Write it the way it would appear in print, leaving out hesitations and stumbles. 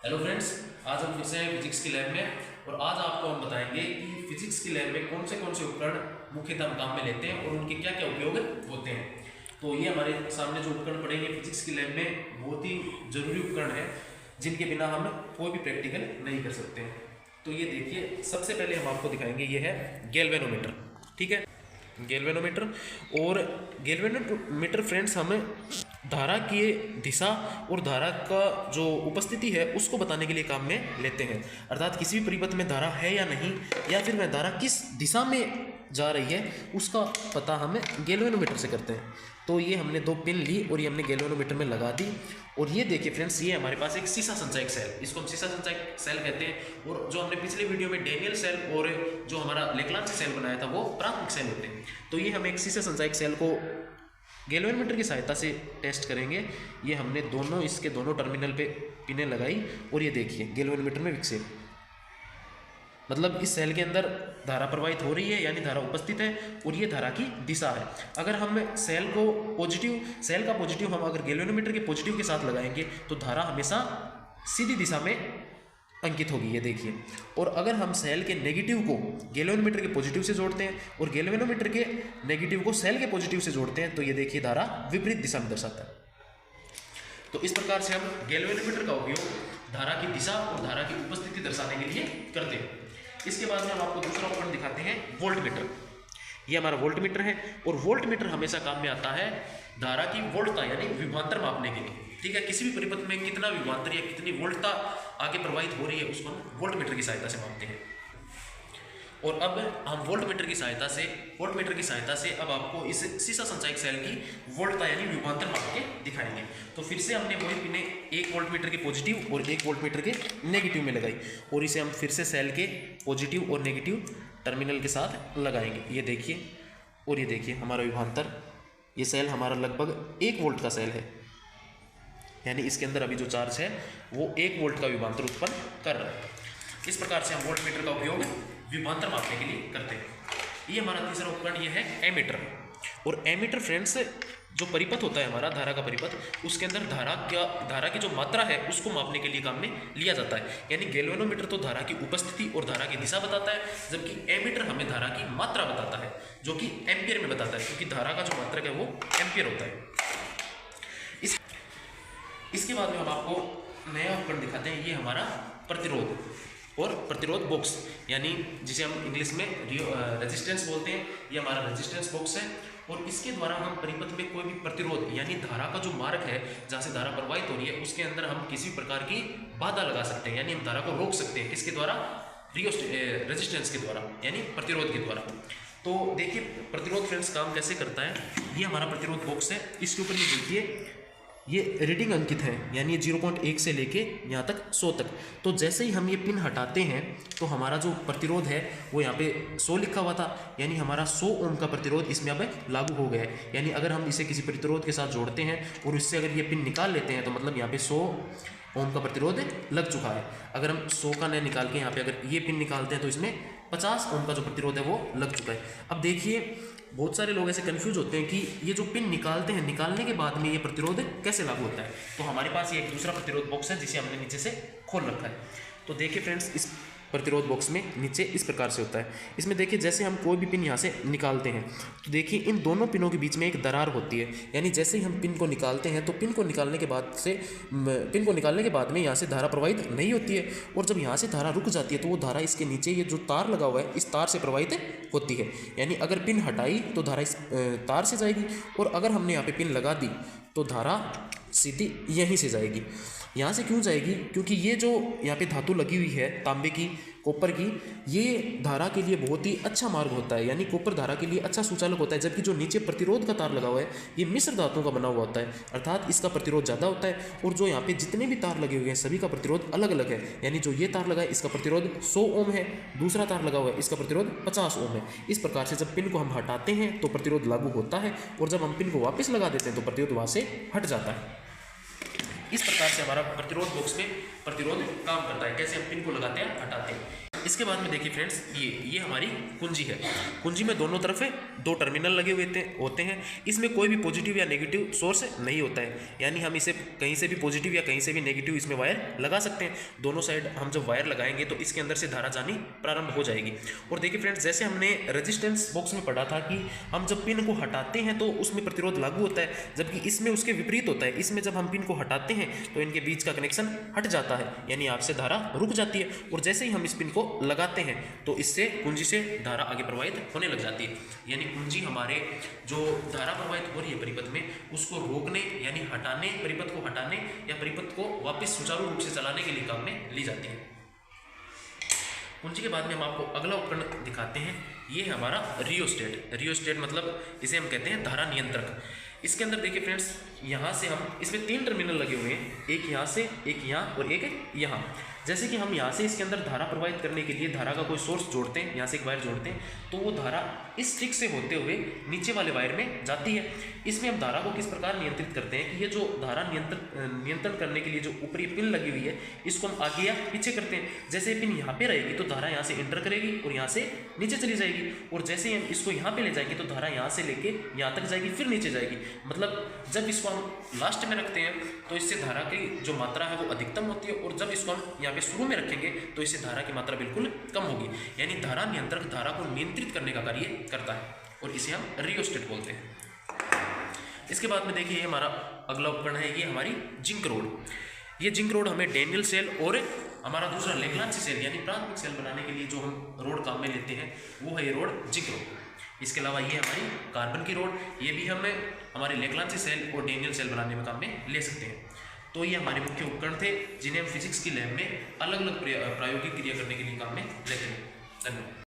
Hello friends, आज हम फिर से हैं फिजिक्स की लैब में। और आज आपको हम बताएंगे कि फिजिक्स की लैब में कौन से उपकरण मुख्यतः हम काम में लेते हैं और उनके क्या क्या उपयोग होते हैं। तो ये हमारे सामने जो उपकरण पड़ेंगे फिजिक्स की लैब में बहुत ही जरूरी उपकरण है, जिनके बिना हम कोई भी प्रैक्टिकल नहीं कर सकते हैं। तो ये देखिए, सबसे पहले हम आपको दिखाएंगे, ये है गैल्वेनोमीटर। ठीक है, गैल्वेनोमीटर। और गैल्वेनोमीटर फ्रेंड्स हमें धारा की दिशा और धारा का जो उपस्थिति है उसको बताने के लिए काम में लेते हैं। अर्थात किसी भी परिपथ में धारा है या नहीं, या फिर वह धारा किस दिशा में जा रही है, उसका पता हमें गैल्वेनोमीटर से करते हैं। तो ये हमने दो पिन ली और ये हमने गैल्वेनोमीटर में लगा दी। और ये देखिए फ्रेंड्स, ये हमारे पास एक सीसा संचायक सेल, इसको हम सीसा संचायक सेल कहते हैं। और जो हमने पिछले वीडियो में डेनियल सेल और जो हमारा लेक्लांच सेल बनाया था वो प्राथमिक सेल होते हैं। तो ये हम एक सीसा संचायक सेल को गैल्वेनोमीटर की सहायता से टेस्ट करेंगे। ये हमने इसके दोनों टर्मिनल पे पिनें लगाई और ये देखिए गैल्वेनोमीटर में विक्षेप, मतलब इस सेल के अंदर धारा प्रवाहित हो रही है, यानी धारा उपस्थित है और ये धारा की दिशा है। अगर हम सेल का पॉजिटिव हम अगर गैल्वेनोमीटर के पॉजिटिव के साथ लगाएंगे तो धारा हमेशा सीधी दिशा में अंकित होगी, ये देखिए। और अगर हम सेल के नेगेटिव को गैल्वेनोमीटर के पॉजिटिव से जोड़ते हैं और गैल्वेनोमीटर के नेगेटिव को सेल के पॉजिटिव से जोड़ते हैं तो ये देखिए धारा विपरीत दिशा में दर्शाता है। तो इस प्रकार से हम गैल्वेनोमीटर का उपयोग धारा की दिशा और धारा की उपस्थिति दर्शाने के लिए करते हैं। इसके बाद में हम आपको दूसरा उपकरण दिखाते हैं, वोल्टमीटर। ये हमारा वोल्टमीटर है और वोल्टमीटर हमेशा काम में आता है धारा की वोल्टता यानी विभवांतर मापने के लिए। ठीक है, किसी भी परिपथ में कितना विभवांतर या कितनी वोल्टता आगे प्रवाहित हो रही है उसको हम वोल्टमीटर की सहायता से मापते हैं। और अब हम वोल्टमीटर की सहायता से अब आपको इस सीसा संचायक सेल की वोल्टता यानी विभवांतर माप के दिखाएंगे। तो फिर से हमने वही पिने एक वोल्टमीटर के पॉजिटिव और एक वोल्टमीटर के नेगेटिव में लगाई और इसे हम फिर से सेल के पॉजिटिव और नेगेटिव टर्मिनल के साथ लगाएंगे। ये देखिए, और ये देखिए हमारा विभवांतर, ये सेल हमारा लगभग 1 वोल्ट का सेल है, यानी इसके अंदर अभी जो चार्ज है वो 1 वोल्ट का विभवांतर उत्पन्न कर रहा है। इस प्रकार से हम वोल्टमीटर का उपयोग विभवांतर मापने के लिए करते हैं। ये हमारा तीसरा उपकरण ये है एमीटर। और एमीटर फ्रेंड्स, जो परिपथ होता है हमारा धारा का परिपथ, उसके अंदर धारा की जो मात्रा है उसको मापने के लिए काम में लिया जाता है। यानी गैल्वेनोमीटर तो धारा की उपस्थिति और धारा की दिशा बताता है, जबकि एमीटर हमें धारा की मात्रा बताता है, जो कि एम्पियर में बताता है, क्योंकि धारा का जो मात्रक है वो एम्पियर होता है। इसके बाद में हम आपको नया उपकरण दिखाते हैं, ये हमारा प्रतिरोध और प्रतिरोध बॉक्स, यानी जिसे हम इंग्लिश में रेजिस्टेंस बोलते हैं। ये हमारा रेजिस्टेंस बॉक्स है और इसके द्वारा हम परिपथ में कोई भी प्रतिरोध यानी धारा का जो मार्ग है जहाँ से धारा प्रवाहित हो रही है उसके अंदर हम किसी प्रकार की बाधा लगा सकते हैं, यानी हम धारा को रोक सकते हैं। किसके द्वारा? रेजिस्टेंस के द्वारा, यानी प्रतिरोध के द्वारा। तो देखिए प्रतिरोध फ्रेंड्स काम कैसे करता है। ये हमारा प्रतिरोध बॉक्स है, इसके ऊपर ये देखिए ये रीडिंग अंकित है, यानी ये 0.1 से लेके यहाँ तक 100 तक। तो जैसे ही हम ये पिन हटाते हैं तो हमारा जो प्रतिरोध है वो यहाँ पे 100 लिखा हुआ था, यानी हमारा 100 ओम का प्रतिरोध इसमें अब लागू हो गया है। यानी अगर हम इसे किसी प्रतिरोध के साथ जोड़ते हैं और इससे अगर ये पिन निकाल लेते हैं तो मतलब यहाँ पे 100 ओम का प्रतिरोध लग चुका है। अगर हम 100 का नया निकाल के यहाँ पे अगर ये पिन निकालते हैं तो इसमें 50 ओम का जो प्रतिरोध है वो लग चुका है। अब देखिए बहुत सारे लोग ऐसे कंफ्यूज होते हैं कि ये जो पिन निकालते हैं, निकालने के बाद में ये प्रतिरोध कैसे लागू होता है। तो हमारे पास ये एक दूसरा प्रतिरोध बॉक्स है जिसे हमने नीचे से खोल रखा है। तो देखिए फ्रेंड्स, इस प्रतिरोध बॉक्स में नीचे इस प्रकार से होता है। इसमें देखिए जैसे हम कोई भी पिन यहाँ से निकालते हैं तो देखिए इन दोनों पिनों के बीच में एक दरार होती है, यानी जैसे ही हम पिन को निकालते हैं तो पिन को निकालने के बाद में यहाँ से धारा प्रवाहित नहीं होती है। और जब यहाँ से धारा रुक जाती है तो वो धारा इसके नीचे ये जो तार लगा हुआ है इस तार से प्रवाहित होती है। यानी अगर पिन हटाई तो धारा इस तार से जाएगी और अगर हमने यहाँ पे पिन लगा दी तो धारा सीधी यहीं से जाएगी। यहाँ से क्यों जाएगी? क्योंकि ये जो यहाँ पे धातु लगी हुई है तांबे की, कॉपर की, ये धारा के लिए बहुत ही अच्छा मार्ग होता है, यानी कॉपर धारा के लिए अच्छा सुचालक होता है। जबकि जो नीचे प्रतिरोध का तार लगा हुआ है ये मिश्र धातुओं का बना हुआ होता है, अर्थात इसका प्रतिरोध ज़्यादा होता है। और जो यहाँ पे जितने भी तार लगे हुए हैं सभी का प्रतिरोध अलग अलग है, यानी जो ये तार लगा है इसका प्रतिरोध 100 ओम है, दूसरा तार लगा हुआ है इसका प्रतिरोध 50 ओम है। इस प्रकार से जब पिन को हम हटाते हैं तो प्रतिरोध लागू होता है और जब हम पिन को वापस लगा देते हैं तो प्रतिरोध वहाँ से हट जाता है। इस प्रकार से हमारा प्रतिरोध बॉक्स में प्रतिरोध काम करता है। कैसे हम पिन को लगाते हैं, हटाते हैं। इसके बाद में देखिए फ्रेंड्स, ये हमारी कुंजी है। कुंजी में दोनों तरफ 2 टर्मिनल लगे हुए होते हैं। इसमें कोई भी पॉजिटिव या नेगेटिव सोर्स नहीं होता है, यानी हम इसे कहीं से भी पॉजिटिव या कहीं से भी नेगेटिव इसमें वायर लगा सकते हैं। दोनों साइड हम जब वायर लगाएंगे तो इसके अंदर से धारा जानी प्रारंभ हो जाएगी। और देखिए फ्रेंड्स, जैसे हमने रेजिस्टेंस बॉक्स में पढ़ा था कि हम जब पिन को हटाते हैं तो उसमें प्रतिरोध लागू होता है, जबकि इसमें उसके विपरीत होता है। इसमें जब हम पिन को हटाते हैं तो इनके बीच का कनेक्शन हट जाता है, यानी आपसे धारा रुक जाती है। और जैसे ही हम इस पिन को लगाते हैं तो इससे कुंजी से धारा आगे प्रवाहित होने लग जाती है, यानी कुंजी हमारे जो धारा प्रवाहित हो रही है परिपथ में उसको रोकने यानी हटाने, परिपथ को हटाने या परिपथ को वापस सुचारू रूप से चलाने के लिए काम में ली जाती है। कुंजी के बाद में हम आपको अगला उपकरण दिखाते हैं। ये है हमारा रियोस्टेट। रियोस्टेट मतलब इसे हम कहते हैं धारा नियंत्रक। इसके अंदर देखिए फ्रेंड्स, यहाँ से हम इसमें 3 टर्मिनल लगे हुए हैं, एक यहाँ से, एक यहाँ और एक यहाँ। जैसे कि हम यहाँ से इसके अंदर धारा प्रवाहित करने के लिए धारा का कोई सोर्स जोड़ते हैं, यहाँ से एक वायर जोड़ते हैं, तो वो धारा इस स्टिक से होते हुए नीचे वाले वायर में जाती है। इसमें हम धारा को किस प्रकार नियंत्रित करते हैं कि ये जो धारा नियंत्रण करने के लिए जो ऊपरी पिन लगी हुई है इसको हम आगे या पीछे करते हैं। जैसे पिन यहाँ पे रहेगी तो धारा यहाँ से एंटर करेगी और यहाँ से नीचे चली जाएगी, और जैसे ही हम इसको यहाँ पे ले जाएंगे तो धारा यहाँ से लेके यहाँ तक जाएगी, फिर नीचे जाएगी। मतलब जब इसको हम लास्ट में रखते हैं तो इससे धारा की जो मात्रा है वो अधिकतम होती है, और जब इसको हम यहाँ पे शुरू में रखेंगे तो इससे धारा की मात्रा बिल्कुल कम होगी। यानी धारा नियंत्रक धारा को नियंत्रित करने का कार्य करता है और इसे हम रियोस्टेट बोलते हैं। इसके बाद में देखिए हमारा अगला उपकरण है, ये हमारी जिंक रोड। ये जिंक रोड हमें डैनियल सेल और हमारा दूसरा लेग्रांजी सेल यानी प्राथमिक सेल बनाने के लिए जो हम रोड काम में लेते हैं वो है ये रोड जिंक रोड। इसके अलावा ये हमारी कार्बन की रोड, ये भी हमें हमारे लेग्रांजी सेल और डैनियल सेल बनाने में काम में ले सकते हैं। तो ये हमारे मुख्य उपकरण थे जिन्हें हम फिजिक्स की लैब में अलग अलग प्रायोगिक क्रिया करने के लिए काम में लेते हैं। धन्यवाद।